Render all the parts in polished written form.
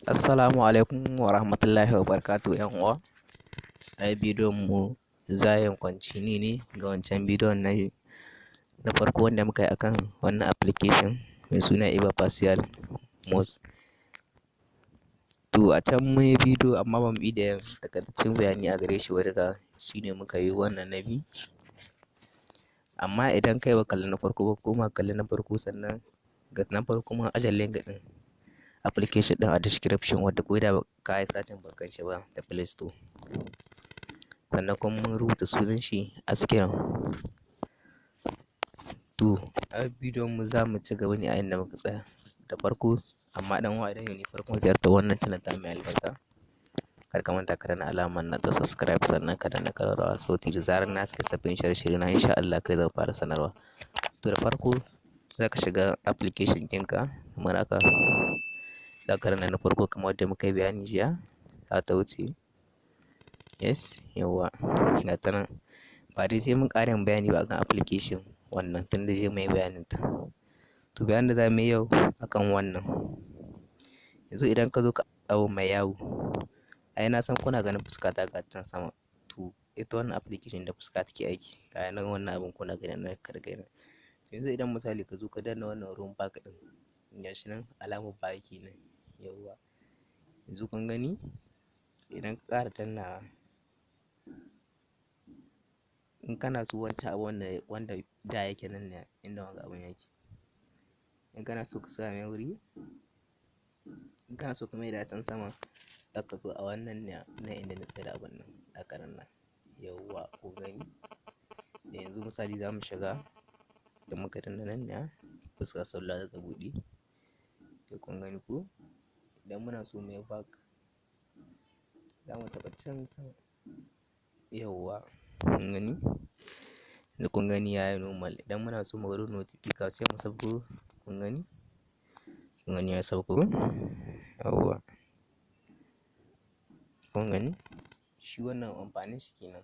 Assalamu alaikum wa rahmatullahi wa barakatuh yan uwa. A bidiyon mu za yin continue ne ga wancan bidiyon na farko wanda muka yi akan wannan application mai suna Eva Facial Mouse. To a can mun yi bidiyo amma ba mu yi da takaitaccen bayani a gare shi ba, daga shine muka yi wannan na biyu. Amma idan kai ba kalli na farko ba, koma kalli na farko, sannan ga na farko mun ajiye link ɗin application ɗin a description, wadda ko da ka yi sacin ba kan shi ba ta Play Store. Sannan kuma mun rubuta sunan shi a screen. To a bidiyon mu za mu ci gaba ne a inda muka tsaya da farko. Amma dan uwa, idan yau ne farkon ziyartar wannan channel ta mai albarka, kar ka manta ka danna alamar nan ta subscribe, sannan ka danna ƙararrawa sauti da zarar na saka sabbin shirye-shirye na insha Allah kai zan fara sanarwa. To da farko za ka shiga application ɗinka kamar haka. Za ka danna na farko kamar wadda muka yi bayani jiya, za ta wuce. Yes, yawwa, ga ta nan. Ba dai sai mun ƙara yin bayani ba akan application wannan, tun da jiya mun yi bayanin ta. To bayanin da za mu yi yau akan wannan. Yanzu idan ka zo ka abu mai yawo, ai na san kuna ganin fuskata ga can sama. To ita wannan application da fuska take aiki, ga nan wannan abin kuna ganin na karga. Yanzu idan misali ka zo ka danna wannan room back ɗin, gashi nan alamar baya kenan. Yawwa, yanzu kun gani idan ka ƙara dannawa, in kana so wancan abu wanda da yake nan ne inda wanga abun yake, in kana so ka sa mai wuri, in kana so ka mai da can sama, za ka zo a wannan ne na inda na tsaye da abun nan a karan nan. Yawwa, ku gani da yanzu misali za mu shiga, da muka danna nan ne fuska sallah za ta buɗe. To kun gani ko, idan muna so mu yi back, za mu taɓa can sama. Yawwa, kun gani, da kun gani ya yi normal. Idan muna so mu bari notification sai mu sabko, kun gani ya sauko. Yawwa, kun gani, shi wannan amfanin shi kenan.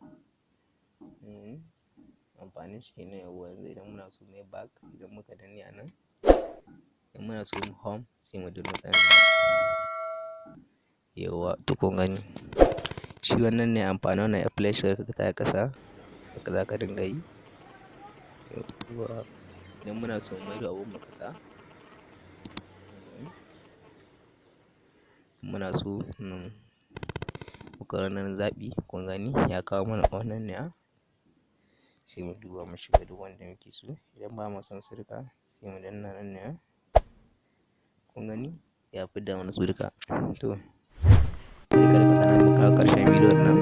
Amfanin shi kenan. Yawwa, yanzu idan muna so mu yi back, idan muka danne a nan, idan muna so mu home sai mu danna tsayin nan. Yawwa, to kun gani, shi wannan ne amfanin wannan application da ta ƙasa, haka za ka dinga yi. Yawwa, idan muna so mu maido abun mu ƙasa, muna so muka wannan zaɓi, kun gani ya kawo mana wannan ne, sai mu duba mu shiga duk wanda muke so. Idan ba mu san su duka sai mu danna nan ne, kun gani ya fidda mana su duka. To kada ka tana mu kawo ƙarshen bidiyon nan.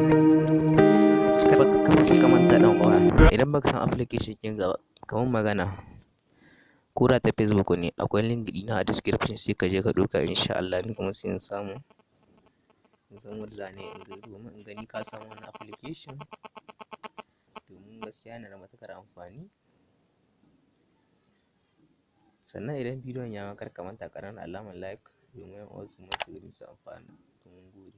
Ka manta ɗan uwa, idan baka san application kin gaba kamar magana ko da ta Facebook ne, akwai link ɗina a description, sai ka je ka ɗauka insha Allah. Ni kuma sai in samu in san wanda zane in gani ka samu wannan application, domin gaskiya yana da matuƙar amfani. Sannan idan bidiyon ya ma, kar ka manta ka danna alamar like domin wasu masu gani su amfana. To mun gode.